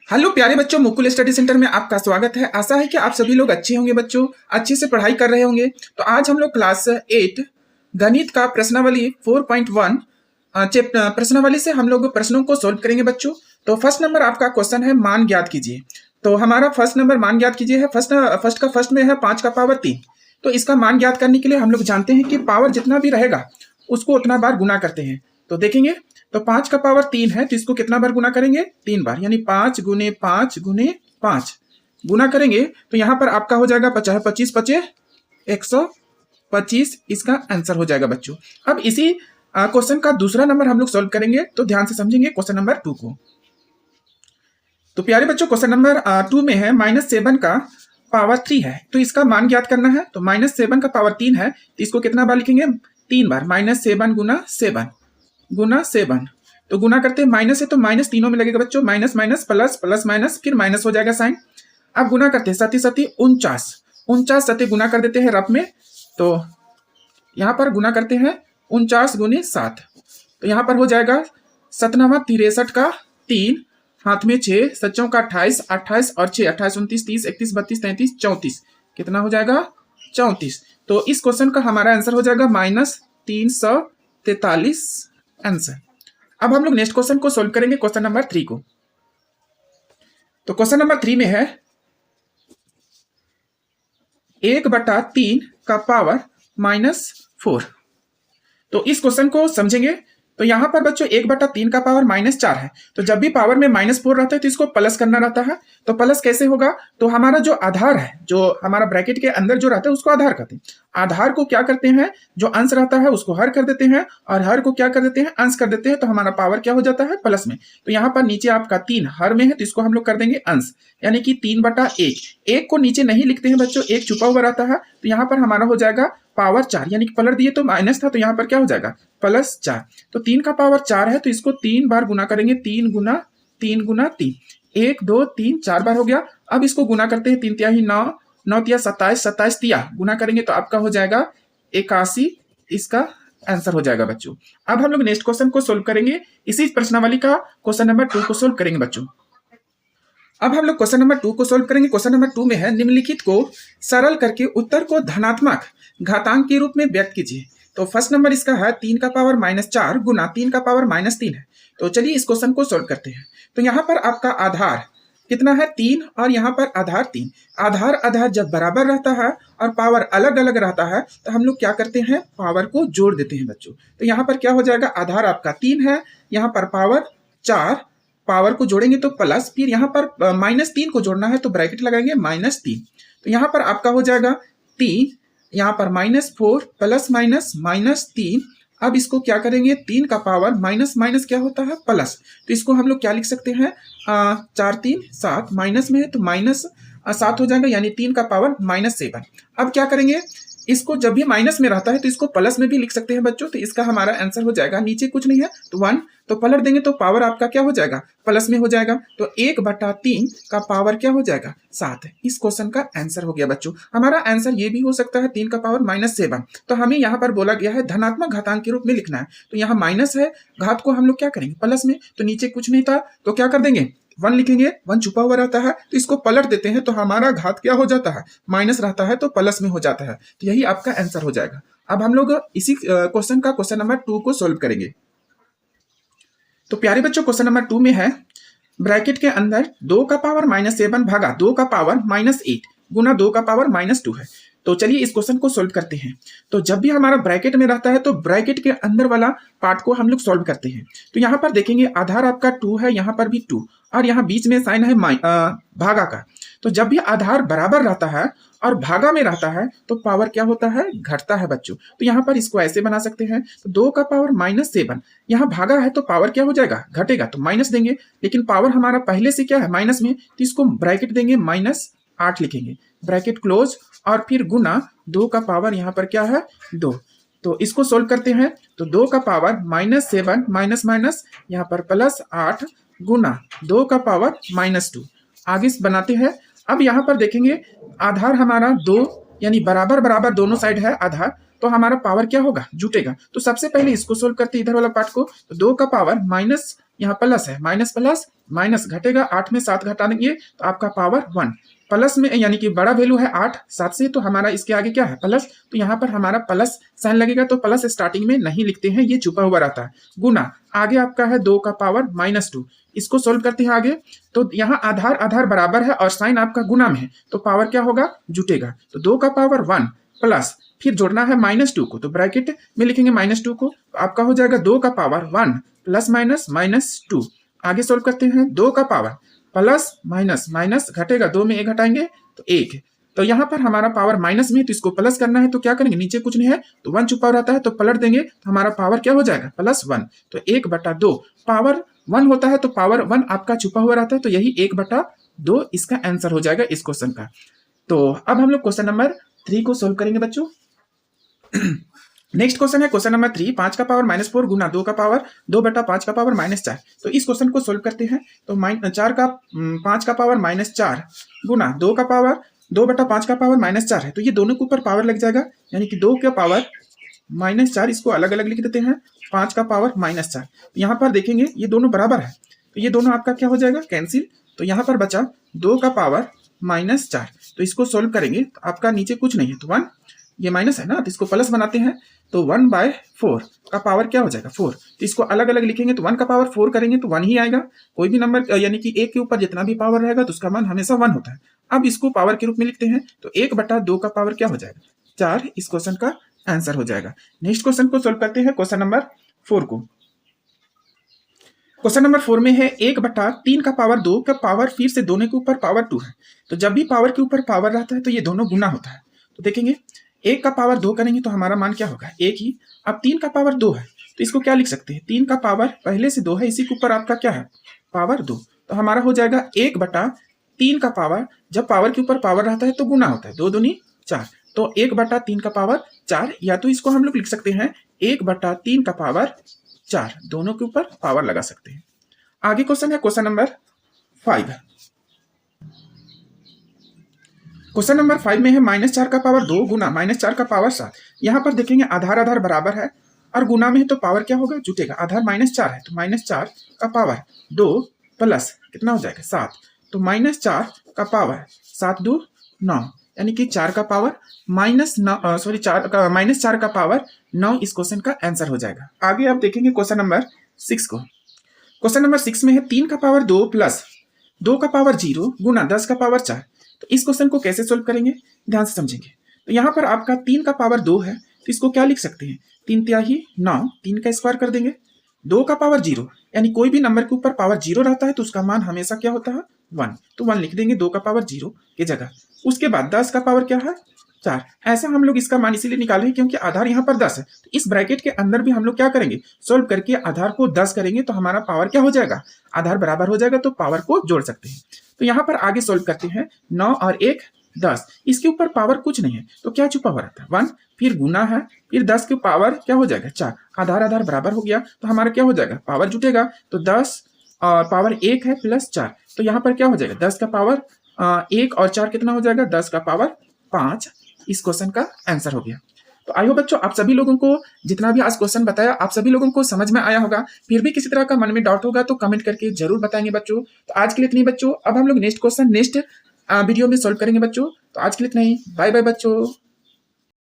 Hello प्यारे बच्चों, Mukul study centre में आपका स्वागत है। आशा है कि आप सभी लोग अच्छे होंगे बच्चों, अच्छे से पढ़ाई कर रहे होंगे। तो आज हम लोग क्लास 8 गणित का प्रश्नावली 4.1 प्रश्नावली से हम लोग प्रश्नों को सोल्व करेंगे बच्चों। तो फर्स्ट नंबर आपका क्वेश्चन है मान ज्ञात कीजिए। तो हमारा फर्स्ट नंबर मान ज्ञात कीजिए है। फर्स्ट में है 5 का पावर 3। तो इसका मान ज्ञात करने के लिए हम लोग जानते हैं कि पावर जितना भी रहेगा उसको उतना बार गुना करते हैं। तो देखेंगे, तो 5 का पावर 3 है तो इसको कितना बार गुना करेंगे? 3 बार, यानी 5 गुने 5 गुने 5 गुना करेंगे तो यहाँ पर आपका हो जाएगा 25 पचे 125, इसका आंसर हो जाएगा बच्चों। अब इसी क्वेश्चन का दूसरा नंबर हम लोग सॉल्व करेंगे, तो ध्यान से समझेंगे क्वेश्चन नंबर 2 को। तो प्यारे बच्चों, क्वेश्चन नंबर 2 में है -7 का पावर 3 है, तो इसका मान ज्ञात करना है। तो -7 का पावर 3 है तो इसको कितना बार लिखेंगे? 3 बार। -7 गुना 7 गुना 7, तो गुना करते हैं माइनस है तो माइनस तीनों में लगेगा बच्चों, minus minus plus plus minus, फिर माइनस हो जाएगा साइन। अब गुना करते हैं सती सती 49 सती गुना कर देते हैं रफ में। तो यहाँ पर गुना करते हैं 49 गुने 7, तो यहाँ पर हो जाएगा 7 63 का 3, हाथ में 6, सच्चों का 28, 28 और 6 28 29 30 31 32 33 34, कितना हो जाएगा? 34। तो इस क्वेश्चन का हमारा आंसर हो जाएगा -343 आंसर। अब हम लोग नेक्स्ट क्वेश्चन को सोल्व करेंगे, क्वेश्चन नंबर 3 को। तो क्वेश्चन नंबर 3 में है 1/3 का पावर -4। तो इस क्वेश्चन को समझेंगे। तो यहां पर बच्चों 1/3 का पावर -4 है, तो जब भी पावर में -4 रहता है तो इसको प्लस करना रहता है। तो प्लस कैसे होगा? तो हमारा जो आधार है, जो हमारा ब्रैकेट के अंदर जो रहता है उसको आधार कहते हैं। आधार को क्या करते हैं? जो अंश रहता है उसको हर कर देते हैं, और हर को क्या कर देते हैं? अंश कर देते हैं। तो हमारा पावर क्या हो जाता है? प्लस में। तो यहाँ पर नीचे आपका 3 हर में है तो इसको हम लोग कर देंगे अंश, यानी कि 3/1। एक को नीचे नहीं लिखते हैं बच्चों, एक छुपा हुआ रहता है। तो यहाँ पर हमारा हो जाएगा पावर 4, यानी कि पलट दिए तो माइनस था तो यहाँ पर क्या हो जाएगा? +4। तो 3 का पावर 4 है तो इसको 3 बार गुना करेंगे, 3 गुना 3 गुना 3, 1 2 3 4 बार हो गया। अब इसको गुना करते हैं, 3 तिहाई 9, 9 तिया 27, 27 तिया गुना करेंगे तो आपका हो जाएगा 81, इसका आंसर हो जाएगा बच्चों। अब हम लोग नेक्स्ट क्वेश्चन को सोल्व करेंगे, इसी प्रश्नावली का क्वेश्चन नंबर 2 को सोल्व करेंगे बच्चों। अब हम लोग क्वेश्चन नंबर 2 को सोल्व करेंगे। क्वेश्चन नंबर 2 में है निम्नलिखित को सरल करके उत्तर को धनात्मक घातांक के रूप में व्यक्त कीजिए। तो फर्स्ट नंबर इसका है 3 का पावर -4 गुना 3 का पावर -3 है। तो चलिए इस क्वेश्चन को सोल्व करते हैं। तो यहाँ पर आपका आधार कितना है? 3, और यहाँ पर आधार 3। आधार आधार जब बराबर रहता है और पावर अलग अलग रहता है तो हम लोग क्या करते हैं? पावर को जोड़ देते हैं बच्चों। तो यहाँ पर क्या हो जाएगा? आधार आपका 3 है, यहाँ पर पावर 4, पावर को जोड़ेंगे तो प्लस, फिर यहाँ पर -3 को जोड़ना है तो ब्रैकेट लगाएंगे -3। तो यहाँ पर आपका हो जाएगा 3, यहाँ पर -4 प्लस माइनस -3। अब इसको क्या करेंगे? 3 का पावर माइनस माइनस क्या होता है? प्लस। तो इसको हम लोग क्या लिख सकते हैं? 4 3 7, माइनस में है तो -7 हो जाएगा, यानी 3 का पावर -7। अब क्या करेंगे? इसको जब भी माइनस में रहता है तो इसको प्लस में भी लिख सकते हैं बच्चों। तो इसका हमारा आंसर हो जाएगा, नीचे कुछ नहीं है तो 1, तो पलट देंगे तो पावर आपका क्या हो जाएगा? प्लस में हो जाएगा। तो 1/3 का पावर क्या हो जाएगा? 7। इस क्वेश्चन का आंसर हो गया बच्चों। हमारा आंसर ये भी हो सकता है 3 का पावर -7। तो हमें यहाँ पर बोला गया है धनात्मक घातांक के रूप में लिखना है। तो यहाँ माइनस है, घात को हम लोग क्या करेंगे? प्लस में। तो नीचे कुछ नहीं था तो क्या कर देंगे? 1 लिखेंगे, 1 छुपा हुआ रहता है तो इसको पलट देते हैं तो हमारा घात क्या हो जाता है? माइनस रहता है तो प्लस में हो जाता है। तो यही आपका आंसर हो जाएगा। अब हम लोग इसी क्वेश्चन का क्वेश्चन नंबर 2 को सोल्व करेंगे। तो प्यारे बच्चों, क्वेश्चन नंबर 2 में है ब्रैकेट के अंदर 2 का पावर -7 भागा 2 का पावर -8 गुना 2 का पावर -2 है। तो चलिए इस क्वेश्चन को सोल्व करते हैं। तो जब भी हमारा ब्रैकेट में रहता है तो ब्रैकेट के अंदर वाला पार्ट को हम लोग सोल्व करते हैं। तो यहाँ पर देखेंगे आधार आपका 2 है, यहाँ पर भी 2, और यहाँ बीच में साइन है भागा का। तो जब भी आधार बराबर रहता है और भागा में रहता है तो पावर क्या होता है? घटता है बच्चों। तो यहाँ पर इसको ऐसे बना सकते हैं, तो 2 का पावर -7, यहाँ भागा है तो पावर क्या हो जाएगा? घटेगा, तो माइनस देंगे। लेकिन पावर हमारा पहले से क्या है? माइनस में, तो इसको ब्रैकेट देंगे -8 लिखेंगे, ब्रैकेट क्लोज, और फिर गुना 2 का पावर यहाँ पर क्या है? 2। तो इसको सोल्व करते हैं तो 2 का पावर -7 माइनस माइनस यहाँ पर +8 गुना 2 का पावर -2। आगे बनाते हैं। अब यहाँ पर देखेंगे आधार हमारा 2, यानी बराबर बराबर दोनों साइड है आधार, तो हमारा पावर क्या होगा? जुटेगा। तो सबसे पहले इसको सोल्व करते हैं, इधर वाला पार्ट को। तो 2 का पावर यहाँ प्लस है, माइनस प्लस माइनस घटेगा, 8 में 7 घटा देंगे तो आपका पावर 1 प्लस में, यानी कि बड़ा वैल्यू है 8 7 से, तो हमारा इसके आगे क्या है प्लस, तो यहाँ पर हमारा प्लस साइन लगेगा, तो प्लस स्टार्टिंग में नहीं लिखते हैं, ये छुपा हुआ रहता है। गुना आगे आपका है 2 का पावर -2, इसको सोल्व करते हैं आगे, तो यहाँ आधार आधार बराबर है और साइन आपका गुना में है, तो पावर क्या होगा जुटेगा, तो 2 का पावर 1 प्लस फिर जोड़ना है -2 को, तो ब्रैकेट में लिखेंगे -2 को, तो आपका हो जाएगा 2 का पावर 1 प्लस माइनस -2। आगे सोल्व करते हैं, 2 का पावर प्लस माइनस माइनस घटेगा, 2 में 1 घटाएंगे तो 1 है, तो यहाँ पर हमारा पावर माइनस में, तो इसको प्लस करना है, तो क्या करेंगे, नीचे कुछ नहीं है तो 1 छुपा रहता है, तो पलट देंगे तो हमारा पावर क्या हो जाएगा +1, तो 1/2 पावर 1 होता है, तो पावर 1 आपका छुपा हुआ रहता है, तो यही 1/2 इसका आंसर हो जाएगा इस क्वेश्चन का। तो अब हम लोग क्वेश्चन नंबर 3 को सोल्व करेंगे बच्चों। नेक्स्ट क्वेश्चन है क्वेश्चन नंबर 3, 5 का पावर -4 गुना 2 का पावर 2/5 का पावर -4। तो इस क्वेश्चन को सोल्व करते हैं, तो 5 का पावर -4 गुना 2 का पावर 2/5 का पावर -4 है, तो ये दोनों के ऊपर पावर लग जाएगा, यानी कि 2 का पावर -4, इसको अलग अलग लिख देते हैं, 5 का पावर -4। तो यहाँ पर देखेंगे ये दोनों बराबर है, तो ये दोनों आपका क्या हो जाएगा कैंसिल, तो यहाँ पर बचा 2 का पावर -4, तो इसको सोल्व करेंगे तो आपका नीचे कुछ नहीं है, तो 1, ये माइनस है ना, तो इसको प्लस बनाते हैं, तो 1/4 का पावर क्या हो जाएगा 4, तो इसको अलग अलग लिखेंगे, तो 1 का पावर 4 करेंगे तो 1 ही आएगा, कोई भी नंबर यानी कि 1 के ऊपर जितना भी पावर रहेगा तो उसका मान हमेशा 1 होता है। अब इसको पावर के रूप में लिखते हैं, तो 1/2 का पावर क्या हो जाएगा 4, इस क्वेश्चन का आंसर हो जाएगा। नेक्स्ट क्वेश्चन को सोल्व करते हैं, क्वेश्चन नंबर 4 को। क्वेश्चन नंबर 4 में है 1/3 का पावर 2 का पावर फिर से दोनों के ऊपर पावर 2 है, तो जब भी पावर के ऊपर पावर रहता है तो ये दोनों गुना होता है, तो देखेंगे 1 का पावर 2 करेंगे तो हमारा मान क्या होगा 1 ही। अब 3 का पावर 2 है, तो इसको क्या लिख सकते हैं, 3 का पावर पहले से 2 है, इसी के ऊपर आपका क्या है पावर 2, तो हमारा हो जाएगा 1/3 का पावर, जब पावर के ऊपर पावर रहता है तो गुना होता है, 2 दूनी 4, तो 1/3 का पावर 4, या तो इसको हम लोग लिख सकते हैं 1/3 का पावर 4, दोनों के ऊपर पावर लगा सकते हैं। आगे क्वेश्चन है क्वेश्चन नंबर 5। क्वेश्चन नंबर 5 में है -4 का पावर 2 गुना -4 का पावर 7। यहाँ पर देखेंगे आधार आधार बराबर है और गुना में है, तो पावर क्या होगा जुटेगा, आधार -4 है, तो -4 का पावर 2 प्लस कितना हो जाएगा 7, तो -4 का पावर 7 2 9, यानी कि 4 का पावर -4 का पावर 9 इस क्वेश्चन का आंसर हो जाएगा। आगे आप देखेंगे क्वेश्चन नंबर 6 को। क्वेश्चन नंबर 6 में है 3 का पावर 2 प्लस 2 का पावर 0 गुना 10 का पावर 4। तो इस क्वेश्चन को कैसे सोल्व करेंगे, ध्यान से समझेंगे। तो यहाँ पर आपका 3 का पावर 2 है, तो इसको क्या लिख सकते हैं, 3 तिहाई 9, 3 का स्क्वायर कर देंगे, 2 का पावर 0, यानी कोई भी नंबर के ऊपर पावर 0 रहता है तो उसका मान हमेशा क्या होता है 1, तो 1 लिख देंगे 2 का पावर 0 की जगह। उसके बाद 10 का पावर क्या है 4, ऐसा हम लोग इसका मान इसीलिए निकाले क्योंकि आधार यहाँ पर 10 है, तो इस ब्रैकेट के अंदर भी हम लोग क्या करेंगे सोल्व करके आधार को 10 करेंगे, तो हमारा पावर क्या हो जाएगा, आधार बराबर हो जाएगा, तो पावर को जोड़ सकते हैं। तो यहाँ पर आगे सोल्व करते हैं, 9 और 1 10, इसके ऊपर पावर कुछ नहीं है, तो क्या छुपा हुआ रहता है 1, फिर गुना है, फिर 10 के पावर क्या हो जाएगा 4, आधार आधार बराबर हो गया, तो हमारा क्या हो जाएगा पावर जुटेगा, तो 10 और पावर 1 है प्लस 4, तो यहाँ पर क्या हो जाएगा 10 का पावर 1 और 4 कितना हो जाएगा 10 का पावर 5, इस क्वेश्चन का आंसर हो गया। तो आई होप बच्चों आप सभी लोगों को जितना भी आज क्वेश्चन बताया आप सभी लोगों को समझ में आया होगा। फिर भी किसी तरह का मन में डाउट होगा तो कमेंट करके जरूर बताएंगे बच्चों। तो आज के लिए इतनी बच्चों, अब हम लोग नेक्स्ट क्वेश्चन नेक्स्ट वीडियो में सोल्व करेंगे बच्चों। तो आज के लिए इतना ही, बाय बाय बच्चों।